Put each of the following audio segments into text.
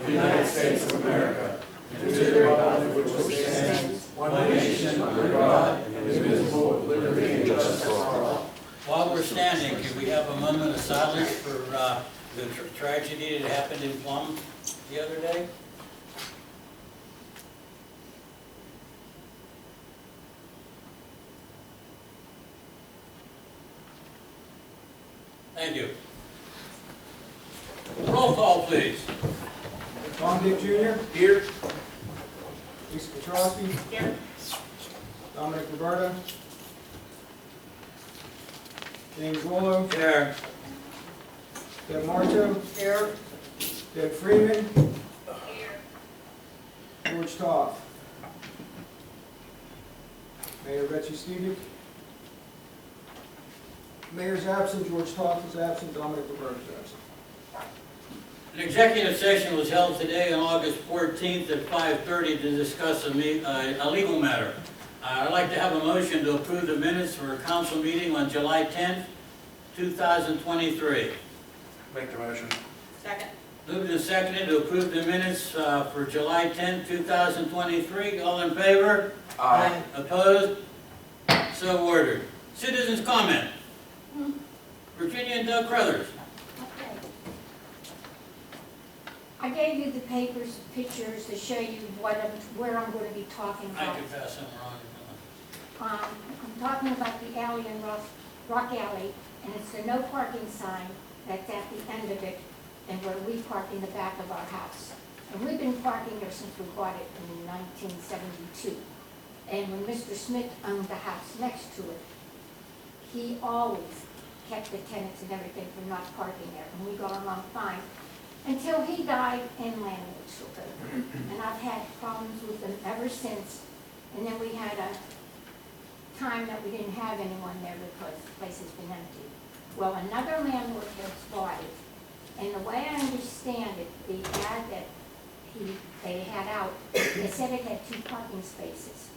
of the United States of America, and to the republic which stands, one nation under God, indivisible, with liberty and justice for all. While we're standing, can we have a moment of silence for the tragedy that happened in Plum the other day? Thank you. Roll call, please. Tom Dick Jr. Here. Lisa Petrowski. Here. Dominic Roberta. James Rollo. Here. Deb Marto. Here. Deb Freeman. Here. George Toth. Mayor Betsy Stevick. Mayor's absent, George Toth is absent, Dominic Roberta is absent. An executive session was held today on August 14th at 5:30 to discuss a legal matter. I'd like to have a motion to approve the minutes for a council meeting on July 10th, 2023. Make the motion. Second. Moved and seconded to approve the minutes for July 10th, 2023. All in favor? Aye. Opposed? So ordered. Citizens' comment. Virginia and Doug Crothers. Okay. I gave you the papers, pictures to show you where I'm going to be talking I about. could pass them around. I'm talking about the alley in Rock Alley, and it's the no parking sign that's at the end of it, and where we park in the back of our house. And we've been parking there since we bought it in 1972. And when Mr. Smith owned the house next to it, he always kept the tenants and everything from not parking there, and we got along fine until he died and landlords took over. And I've had problems with them ever since. And then we had a time that we didn't have anyone there because the place has been empty. Well, another landlord has bought it, and the way I understand it, the ad that they had out, they said it had 2 parking spaces.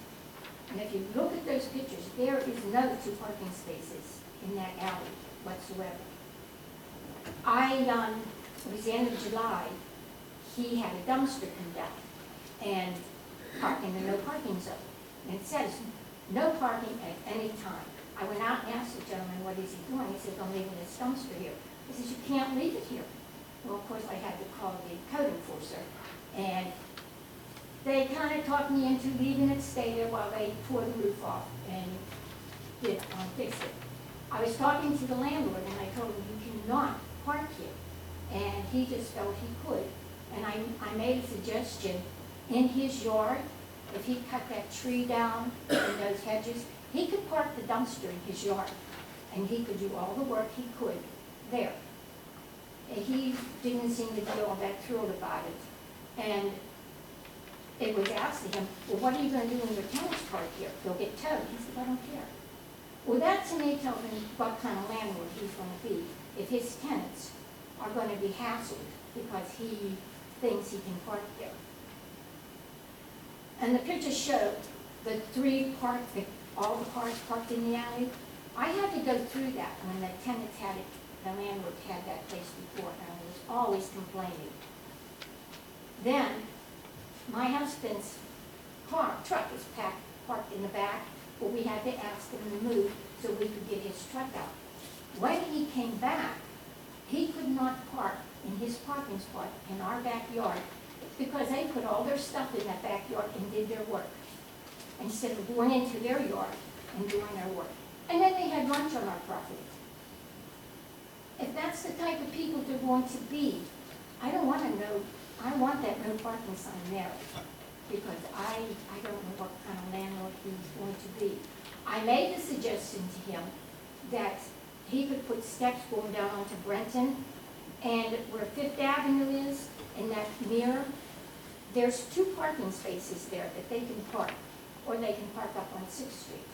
And if you look at those pictures, there is no 2 parking spaces in that alley whatsoever. It was the end of July, he had a dumpster come down and park in the no parking zone. And it says, no parking at any time. I went out and asked the gentleman, what is he doing? He says, I'm leaving this dumpster here. He says, you can't leave it here. Well, of course, I had to call the code enforcer, and they kind of talked me into leaving it stay there while they tore the roof off and fix it. I was talking to the landlord, and I told him, you cannot park here. And he just felt he could. And I made a suggestion, in his yard, if he cut that tree down and those hedges, he could park the dumpster in his yard, and he could do all the work he could there. And he didn't seem to be all that thrilled about it. And it was asked him, well, what are you going to do when your tenants park here? They'll get towed. He said, I don't care. Well, that to me tells me what kind of landlord he's going to be if his tenants are going to be hassled because he thinks he can park there. And the pictures show the 3 all the cars parked in the alley. I had to go through that when the tenants had it, the landlord had that place before, and I was always complaining. Then, my husband's truck was parked in the back, but we had to ask him to move so we could get his truck out. When he came back, he could not park in his parking spot in our backyard because they put all their stuff in that backyard and did their work instead of going into their yard and doing their work. And then they had lunch on our property. If that's the type of people they're going to be, I don't want to know, I want that no parking sign there because I don't know what kind of landlord he's going to be. I made the suggestion to him that he could put steps going down onto Brenton, and where 5th Avenue is, in that mirror, there's 2 parking spaces there that they can park, or they can park up on 6th Street.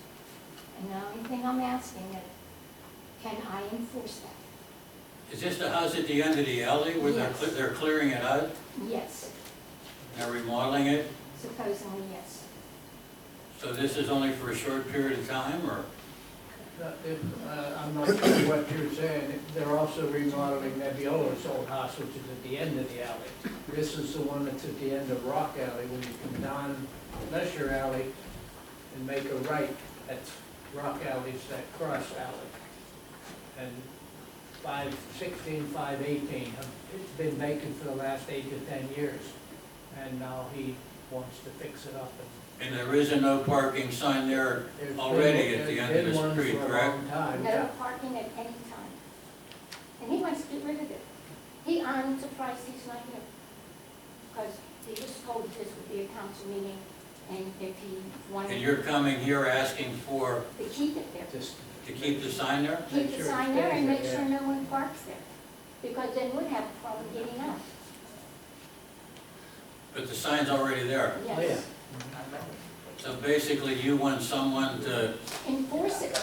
And the only thing I'm asking is, can I enforce that? Is this the house at the end of the alley where Yes. they're clearing it out? Yes, They're remodeling it? supposedly yes. So this is only for a short period of time, or? I'm not sure what you're saying. They're also remodeling Nebiola's old house, which is at the end of the alley. This is the one that's at the end of Rock Alley, when you come down Lesher Alley and make a right, that's Rock Alley's that cross alley. And 516, 518, it's been vacant for the last 8 to 10 years. And now he wants to fix it up. And there is a no parking sign there There's already been- at the there's end of been the one street, for a correct? long time, No yeah. parking at any time. And he wants to get rid of it. I'm surprised he's not here. Because he was told this would be a council meeting, and if he wanted And you're coming here asking for, to keep it there. Just to keep the sign there? Keep Make the sure it sign there and stays make there, sure yeah. no one parks there. Because then we'd have a problem getting out. But the sign's already there. Oh, yeah. Yes. So basically, you want someone to, Enforce it.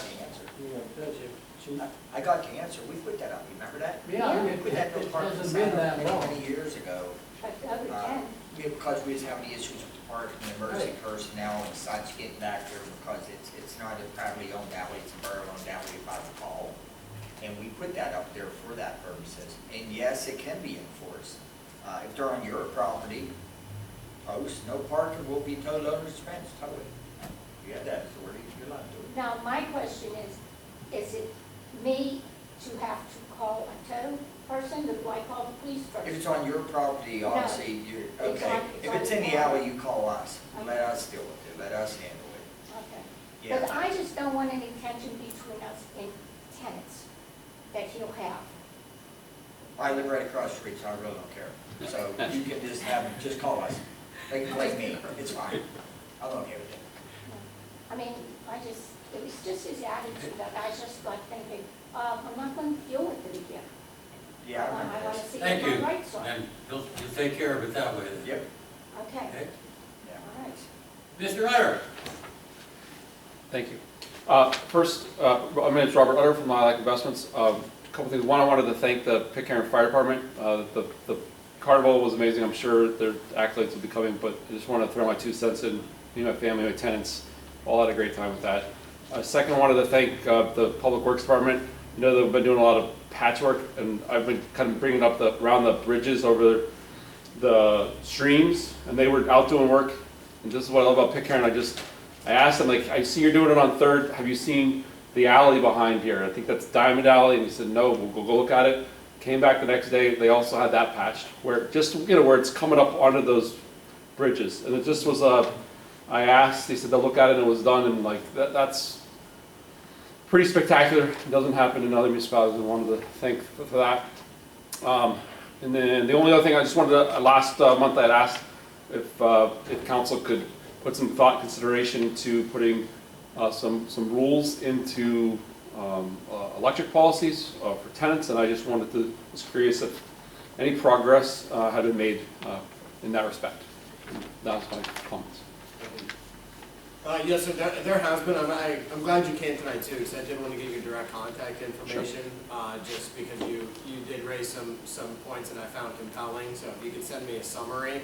I got the answer, we put that up, remember that? Yeah, We put that no it parking hasn't sign been up that long. many years ago. But the other Uh, 10, Because we was having issues with the parking, the emergency personnel, and such getting back there because it's not a privately owned alley, it's a borough-owned alley, if I recall. And we put that up there for that purposes. And yes, it can be enforced. If they're on your property, post, no parking will be total owner's expense, totally. You have that authority, you're allowed to do it. now my question is it me to have to call a tow person, or do I call the police If first? it's on your property, obviously, you're, It's okay. on- it's If on it's in the the alley, alley. you call us. Okay. Let us deal with it, let us handle it. Okay. Yeah. But I just don't want any tension between us and tenants that he'll have. I live right across the street, so I really don't care. So you can just just call us. They can blame me, it's fine. I'm okay with it. I mean, it was just his attitude that I just got thinking, I'm not going to deal with it again. Yeah, I I remember want to this. see thank what you. my rights are. And you'll take care of it that way then. Yep, Okay, Okay? yeah. all right. Mr. Utter? Thank you. First, my name is Robert Utter from Lilac Investments. A couple things. One, I wanted to thank the Pitcairn Fire Department. The carnival was amazing. I'm sure their accolades will be coming, but I just want to throw my 2 cents in. Me and my family, my tenants, all had a great time with that. Second, I wanted to thank the Public Works Department. You know, they've been doing a lot of patchwork, and I've been kind of bringing up around the bridges over the streams, and they were out doing work. And this is what I love about Pitcairn. I asked them, like, I see you're doing it on 3rd. Have you seen the alley behind here? I think that's Diamond Alley. And he said, no, we'll go look at it. Came back the next day. They also had that patched where where it's coming up onto those bridges. And it just was I asked, they said they'll look at it and it was done. And like, that's pretty spectacular. It doesn't happen in other municipalities. I wanted to thank for that. And then the only other thing I just wanted to, last month I had asked if council could put some thought and consideration to putting some rules into electric policies for tenants, and I just was curious if any progress had been made in that respect. That was my comments. Yes, sir, there has been. I'm glad you came tonight too, because I did want to get your direct contact information, just because you did raise some points that I found compelling. So if you could send me a summary,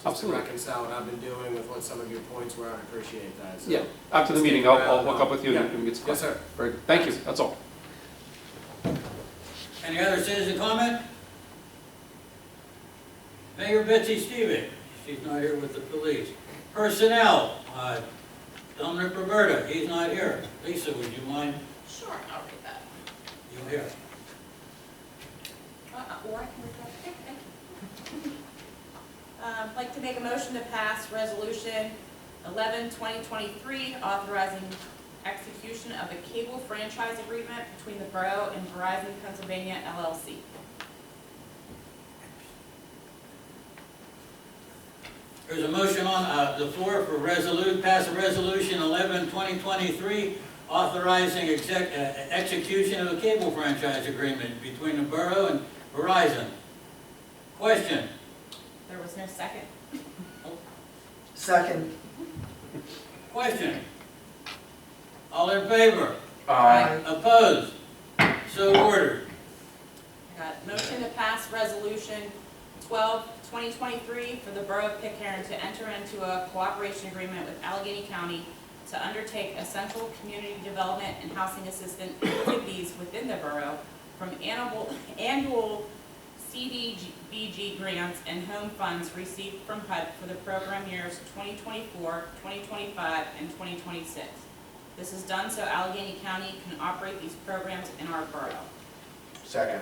just Absolutely. to reconcile what I've been doing with what some of your points were, I'd appreciate that. So, Yeah, after the meeting, I'll hook up with you and get some. Yes, sir. Very good. Thank you. That's all. Any other citizen comment? Mayor Betsy Stevick, she's not here with the police. Personnel, Dominic Roberta, he's not here. Lisa, would you mind? Sure, I'll read that. You're here. Or I can read that. Okay, thank you. I'd like to make a motion to pass Resolution 11-2023, authorizing execution of the cable franchise agreement between the Borough and Verizon Pennsylvania LLC. There's a motion on the floor for pass a resolution 11-2023, authorizing execution of a cable franchise agreement between the borough and Verizon. Question? There was no second. Second. Question? All in favor? Aye. Opposed? So ordered. I got motion to pass Resolution 12-2023 for the Borough of Pitcairn to enter into a cooperation agreement with Allegheny County to undertake essential community development and housing assistance activities within the borough from annual CDBG grants and home funds received from HUD for the program years 2024, 2025, and 2026. This is done so Allegheny County can operate these programs in our borough. Second.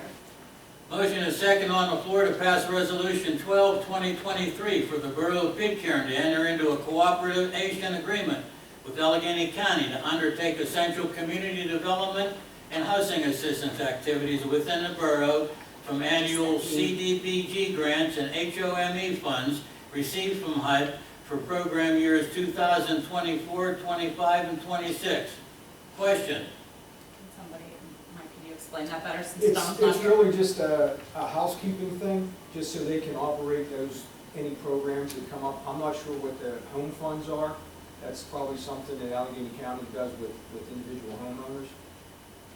Motion is second on the floor to pass Resolution 12, 2023 for the Borough of Pitcairn to enter into a cooperation agreement with Allegheny County to undertake essential community development and housing assistance activities within the borough from annual CDBG grants and HOME funds received from HUD for program years 2024, 25, and 26. Question? Somebody, Mike, can you explain that better since Don's not It's here? really just a housekeeping thing, just so they can operate any programs that come up. I'm not sure what the home funds are. That's probably something that Allegheny County does with individual homeowners.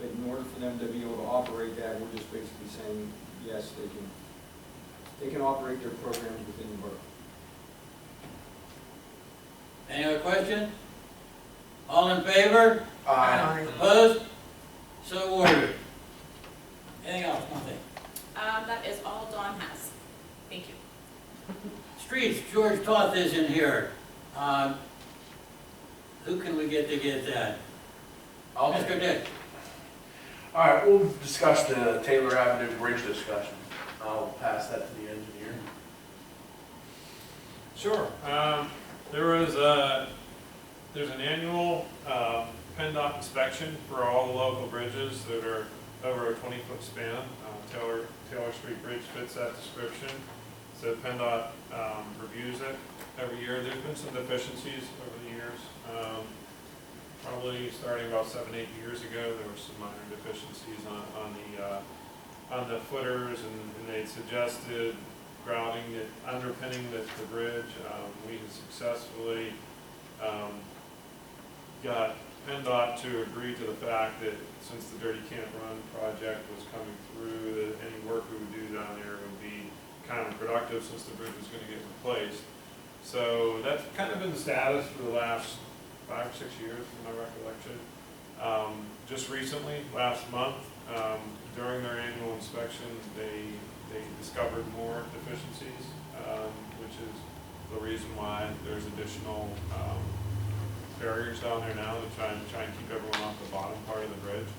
But in order for them to be able to operate that, we're just basically saying, yes, they can operate their programs within the borough. Any other question? All in favor? Aye. Opposed? So ordered. Anything else? Nothing. That is all Dawn has. Thank you. Streets, George Toth is in here. Who can we get to get that? Mr. Dick. All right, we'll discuss the Taylor Avenue Bridge discussion. I'll pass that to the engineer. Sure. There's an annual PennDOT inspection for all the local bridges that are over a 20-foot span. Taylor Street Bridge fits that description. So PennDOT reviews it every year. There's been some deficiencies over the years. Probably starting about 7-8 years ago, there were some minor deficiencies on the footers, and they suggested grouting it, underpinning the bridge. We had successfully got PennDOT to agree to the fact that since the Dirty Can't Run project was coming through, that any work we would do down there would be counterproductive since the bridge was going to get replaced. So that's kind of been the status for the last 5 or 6 years, from my recollection. Just recently, last month, during their annual inspection, they discovered more deficiencies, which is the reason why there's additional barriers down there now to try and keep everyone off the bottom part of the bridge.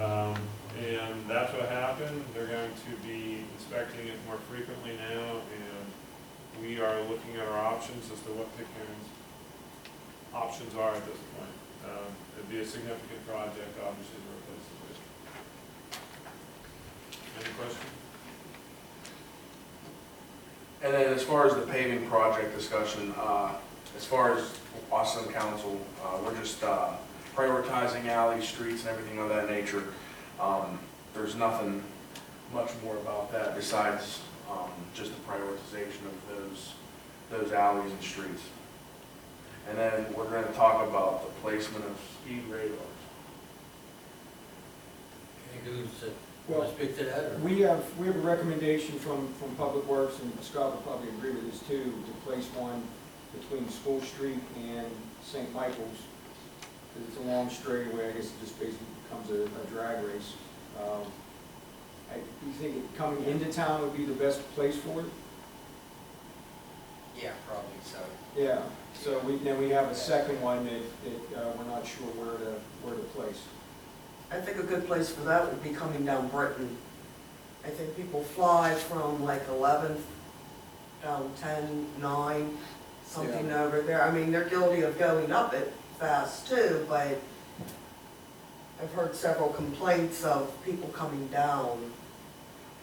And that's what happened. They're going to be inspecting it more frequently now, and we are looking at our options as to what Pitcairn's options are at this point. It'd be a significant project, obviously, to replace the bridge. Any questions? And then as far as the paving project discussion, as far as us and council, we're just prioritizing alleys, streets, and everything of that nature. There's nothing much more about that besides just the prioritization of those alleys and streets. And then we're going to talk about the placement of speed radars. Want to speak to that? Or? We have a recommendation from Public Works, and Scott will probably agree with this too, to place one between School Street and St. Michael's. It's a long straightaway. I guess it just basically becomes a drag race. You think coming into town would be the best place for it? Yeah, probably so. Yeah. So we have a second one that we're not sure where to place. I think a good place for that would be coming down Britain. I think people fly from like 11th down 10, 9, something over there. I mean, they're guilty of going up it fast too, but I've heard several complaints of people coming down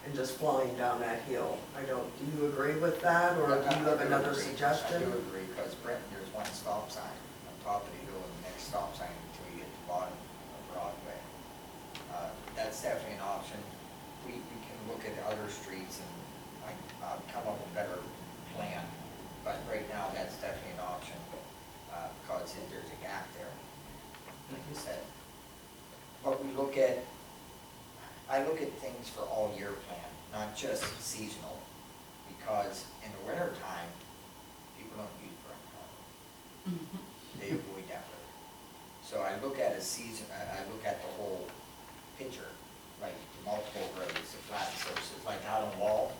and just flying down that hill. Do you agree with that, or do you have another suggestion? I do agree, because Brenton, there's one stop sign on top of the hill, and the next stop sign until you hit the bottom of Broadway. That's definitely an option. We can look at other streets and come up with a better plan, but right now, that's definitely an option, because there's a gap there, like you said. But I look at things for all year plan, not just seasonal, because in the winter time, people don't use Brent. They avoid that road. season, I look at the whole picture, like multiple roads, the flat surfaces, like out on Wall,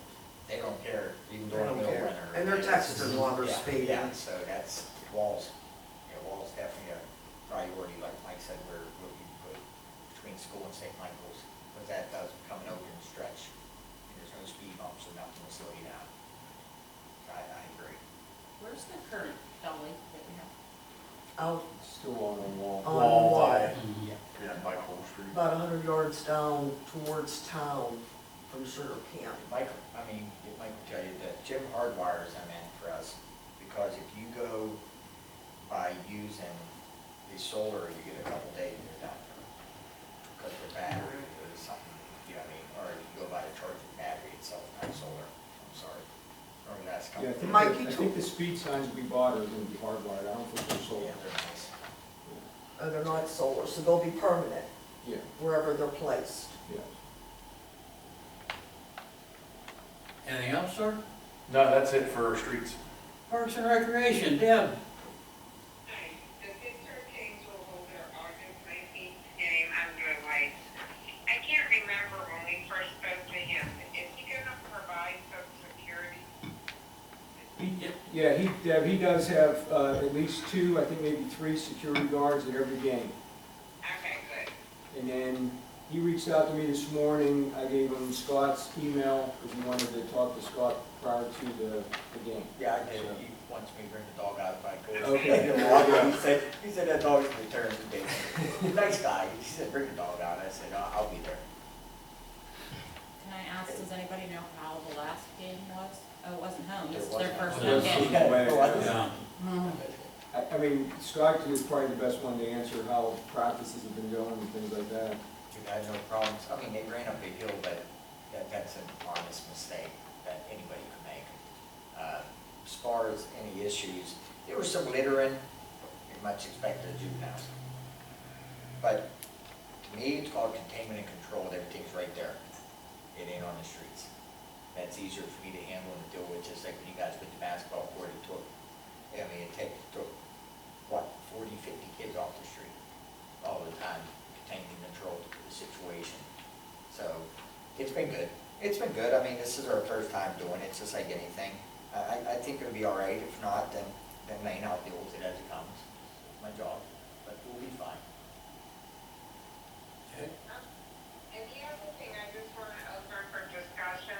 they don't care, even They during don't middle care. winter. And they're It's- texting while they're yeah, speeding. Yeah, so that's, Wall's, Wall's definitely a priority, like Mike said, we're looking to put between school and St. Michael's, but that does become an open stretch. And there's no speed bumps or nothing to slow you down. I agree. Where's the current gully that we have? Out Still on Wall. on Wall Wall, by, yeah, by Cole Street. about 100 yards down towards town from Sugar Camp. Michael, I mean, Mike will tell you that Jim hardwires them in for us, because if you go by using the solar, you get a couple days and you're done. Because the battery is something, you know what I mean, or you go by the charging battery itself, not solar, I'm sorry. Remember that's Yeah, coming. Mike, you I think the speed signs we bought are gonna be hardwired, I don't think they're solar. Yeah, they're nice. Oh, they're not solar, so they'll be permanent Yeah, wherever they're placed. yeah. Anything else, sir? No, that's it for streets. Parks and Recreation, Deb. Hi, the Pittsburgh Kings will hold their August 19th game under lights. I can't remember when we first spoke to him. Is he gonna provide some security? Yeah, he does have at least 2, I think maybe 3 security guards at every game. Okay, good. And then he reached out to me this morning, I gave him Scott's email, because he wanted to talk to Scott prior to the game. Yeah, I did, he wants me to bring the dog out if I could. Okay. He said that dog's returned today. Nice guy, he said, bring the dog out, I said, I'll be there. Can I ask, does anybody know how the last game was? Oh, it wasn't home, It this is their wasn't first home. home It game. was- Yeah. I mean, Scott is probably the best one to answer how practices have been going and things like that. Dude, I had no problems. I mean, they ran up a hill, but that's an honest mistake that anybody could make. As far as any issues, there was some littering, you're much expected of juveniles. But to me, it's called containment and control, everything's right there. It ain't on the streets. That's easier for me to handle and deal with, just like when you guys went to basketball court, it took, took, what, 40, 50 kids off the street all the time, contained and controlled the situation. So, it's been good. It's been good. I mean, this is our first time doing it, it's just like anything. I think it'll be all right. If not, then Lane, I'll deal with it as it comes. It's my job, but we'll be fine. Okay. And the other thing I just want to open for discussion,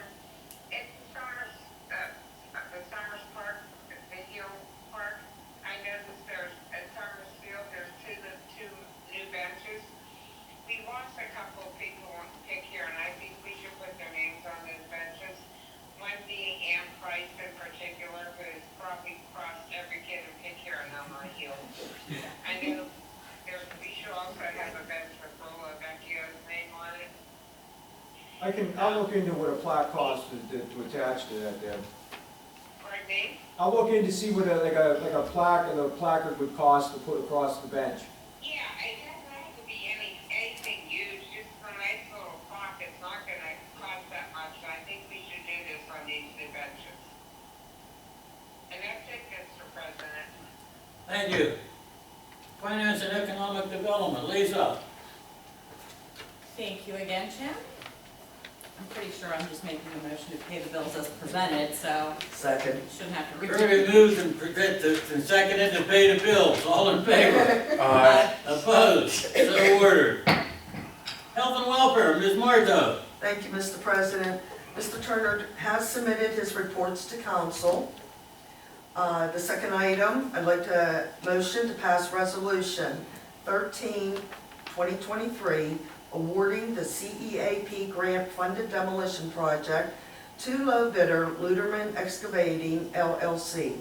it's the Summers Park, the video park. I noticed there's, at Summers Field, there's two new benches. We lost a couple of people on Pitcairn, and I think we should put their names on those benches. One being Ann Price in particular, who's probably crossed every kid in Pitcairn on my heel. I know we should also have a bench with Rolla Vecchio's name on it. I'll look into what a plaque costs to attach to that, Deb. Pardon me? I'll look in to see what like a plaque and a placard would cost to put across the bench. Yeah, it doesn't have to be anything huge, just a nice little clock. It's not gonna cost that much. I think we should do this on these new benches. And that's it, Mr. President. Thank you. Finance and Economic Development, Lisa. Thank you again, Jim. I'm pretty sure I'm just making a motion to pay the bills as presented, so Second. shouldn't have to read Kirby it. moved and seconded to pay the bills. All in favor? Opposed? So ordered. Health and Welfare, Ms. Marto. Thank you, Mr. President. Mr. Turner has submitted his reports to council. The second item, I'd like to motion to pass resolution 13, 2023, awarding the CEAP grant-funded demolition project to low bidder Luderman Excavating LLC.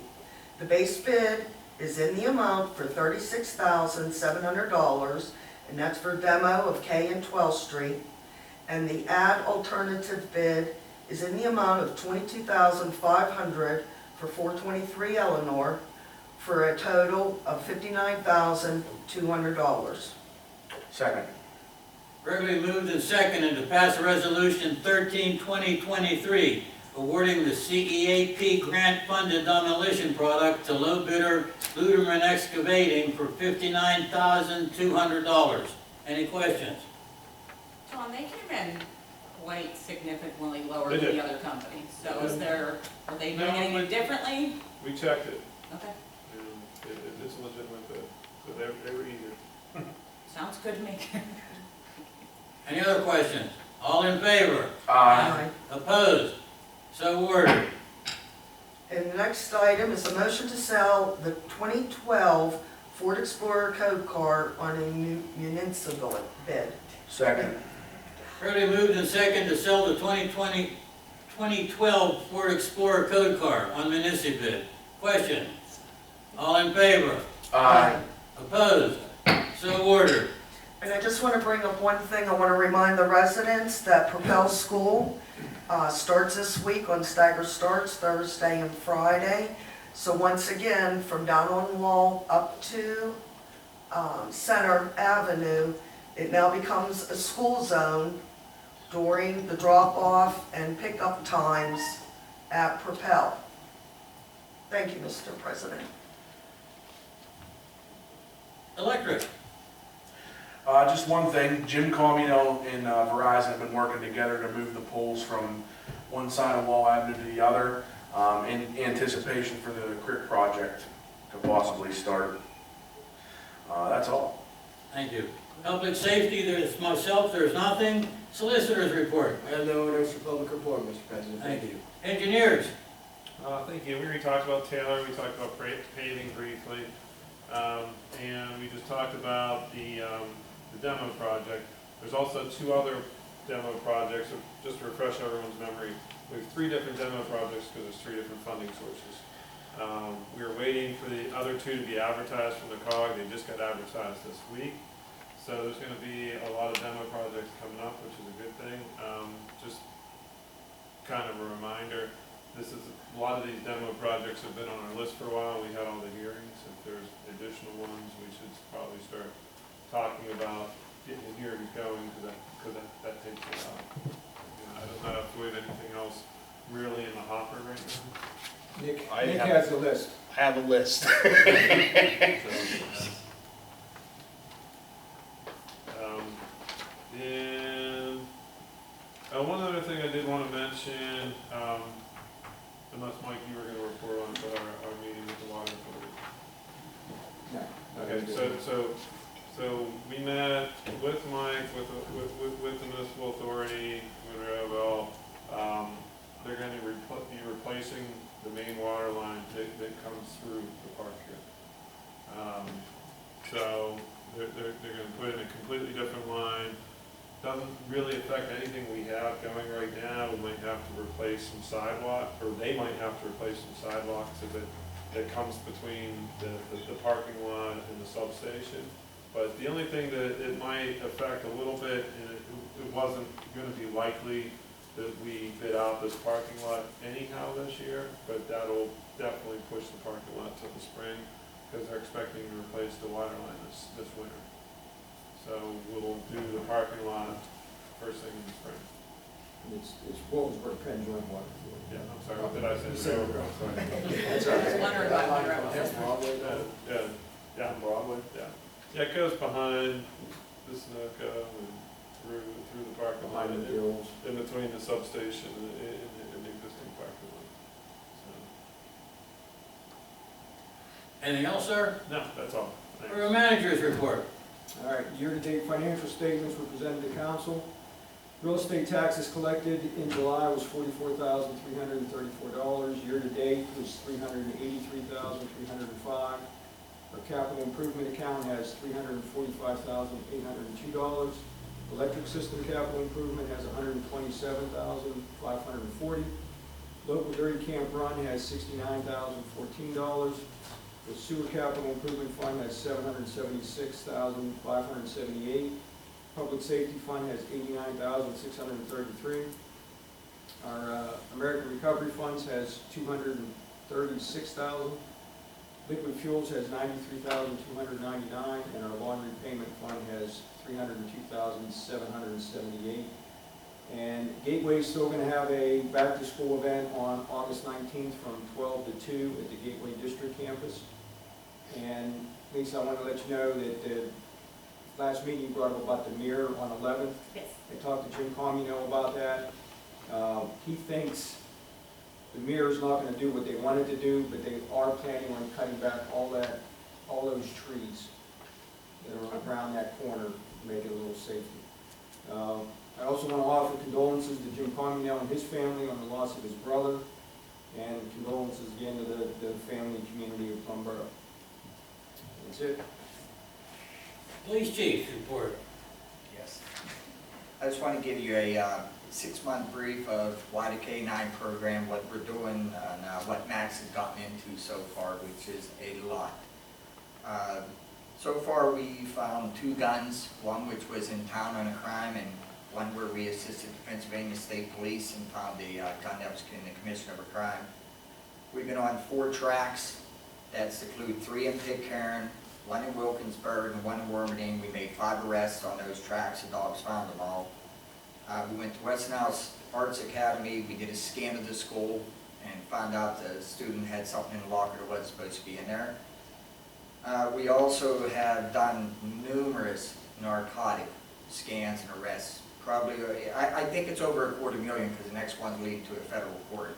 The base bid is in the amount for $36,700, and that's for demo of K and 12th Street. And the add alternative bid is in the amount of $22,500 for 423 Eleanor, for a total of $59,200. Second. Regularly moved and seconded to pass resolution 13, 2023, awarding the CEAP grant-funded demolition product to low bidder Luderman Excavating for $59,200. Any questions? Tom, they could have been quite significantly lower They than did. the other companies, so is there, are they No, doing anything but- differently? We checked it, Okay, and it's a legitimate bid, so they were eager. sounds good to me. Any other questions? All in favor? Aye. Opposed? So ordered. And the next item is a motion to sell the 2012 Ford Explorer Code Car on a municipal bid. Second. Early moved and second to sell the 2012 Ford Explorer Code Car on municipal bid. Question? All in favor? Aye. Opposed? So ordered. And I just want to bring up one thing. I want to remind the residents that Propel School starts this week on stagger starts Thursday and Friday. So once again, from down on Wall up to Center Avenue, it now becomes a school zone during the drop-off and pickup times at Propel. Thank you, Mr. President. Electric. Just one thing, Jim Comino and Verizon have been working together to move the poles from one side of Wall Avenue to the other, in anticipation for the creek project to possibly start. That's all. Thank you. Public safety, there's myself, there's nothing. Solicitors report. I have no orders for public report, Mr. President. Thank you. Engineers. Thank you. We already talked about Taylor, we talked about paving briefly, and we just talked about the demo project. There's also two other demo projects, so just to refresh everyone's memory. We have 3 different demo projects because there's 3 different funding sources. We are waiting for the other 2 to be advertised from the COG. They just got advertised this week. So there's going to be a lot of demo projects coming up, which is a good thing. Just kind of a reminder, a lot of these demo projects have been on our list for a while. We had all the hearings. If there's additional ones, we should probably start talking about getting the hearings going, because that takes a while. I don't know if we have anything else really in the hopper right now. Nick I have- has the list. I have a list. And one other thing I did want to mention, unless Mike, you were going to report on our meeting with the water authority. No. Okay, so we met with Mike, with the municipal authority, Monroeville. They're going to be replacing the main water line that comes through the park here. So they're going to put in a completely different line. Doesn't really affect anything we have going right now. We might have to replace some sidewalk, or they might have to replace some sidewalks that comes between the parking lot and the substation. But the only thing that it might affect a little bit, and it wasn't going to be likely that we bid out this parking lot anyhow this year, but that'll definitely push the parking lot to the spring, because they're expecting to replace the water line this winter. So we'll do the parking lot first thing in the spring. It's Williamsburg Penn Joint Water. Yeah, I'm sorry, what did I say? You said it I'm sorry. That's I all was right. wondering about Monroe. Yeah, Broadway, yeah. Yeah, it goes behind the Sunoco and through the parking lot, Behind the hills. in between the substation and the existing parking lot. Anything else, sir? So, no, that's all. Thanks. Uh, Or a manager's report. All right, year-to-date financial statements were presented to council. Real estate taxes collected in July was $44,334. Year-to-date was $383,305. Our capital improvement account has $345,802. Electric system capital improvement has $127,540. Local dirty camp run has $69,014. The sewer capital improvement fund has $776,578. Public safety fund has $89,633. Our American Recovery Funds has $236,000. Liquid Fuels has $93,299, and our lawn repayment fund has $302,778. And Gateway's still gonna have a back-to-school event on August 19th from 12 to 2 at the Gateway District Campus. And Lisa, I want to let you know that the last meeting you brought up about the mirror on 11th. Yes. I talked to Jim Comino about that. He thinks the mirror's not gonna do what they wanted to do, but they are planning on cutting back all those trees that are around that corner to make it a little safer. I also want to offer condolences to Jim Comino and his family on the loss of his brother, and condolences again to the family and community of Plum Borough. That's it. Police chief report. Yes. I just want to give you a 6-month brief of why the K-9 program, what we're doing, and what Max has gotten into so far, which is a lot. So far, we found 2 guns, one which was in town on a crime, and one where we assisted the Pennsylvania State Police and found a gun that was in the commission of a crime. We've been on 4 tracks. That include 3 in Pitcairn, 1 in Wilkinsburg, and 1 in Wormerding. We made 5 arrests on those tracks. The dogs found them all. We went to Westinghouse Arts Academy. We did a scan of the school and found out the student had something in the locker that wasn't supposed to be in there. We also have done numerous narcotic scans and arrests. Probably, I think it's over $250,000 because the next one's leading to a federal court.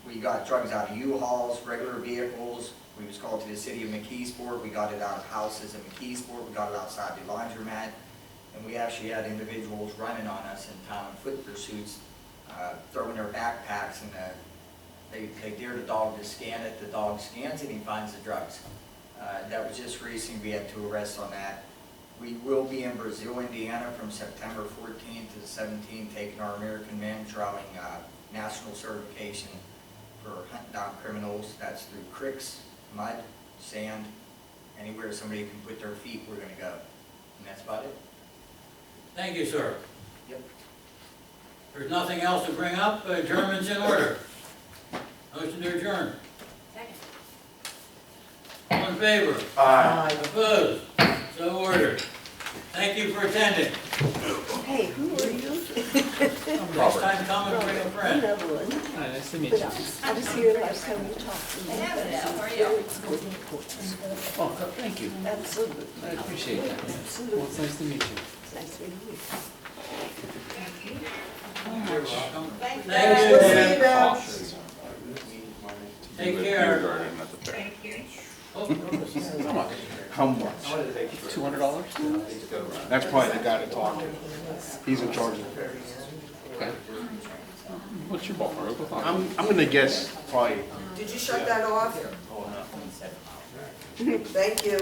We got drugs out of U-Hauls, regular vehicles. We was called to the city of McKeesport. We got it out of houses in McKeesport. We got it outside the laundromat. And we actually had individuals running on us in town in foot pursuits, throwing their backpacks, and they dare the dog to scan it. The dog scans it, he finds the drugs. That was just recent. We had 2 arrests on that. We will be in Brazil, Indiana from September 14th to the 17th, taking our American men, traveling national certification for hunting down criminals. That's through creeks, mud, sand, anywhere somebody can put their feet, we're going to go. And that's about it. Thank you, sir. Yep. There's nothing else to bring up. Adjournment's in order. Motion to adjourn. Second. All in favor? Aye. Opposed? So ordered. Thank you for attending. Hey, who are you? Next time, come and bring a friend. Another one. Hi, nice to meet But you. I was here last time you talked to me. I have it, Al. How are you? Very important. Oh, thank you. Absolutely. I appreciate that. Absolutely. Well, it's nice to meet you. It's nice meeting you. You're welcome. Thanks, Thank guys. you, See Dan. you now. Take care. Thank you. Oh, How much? How much? $200? That's probably the guy to talk to. He's in charge of it. Okay. What's your ballpark? I'm gonna guess probably Did you shut that off? Thank you.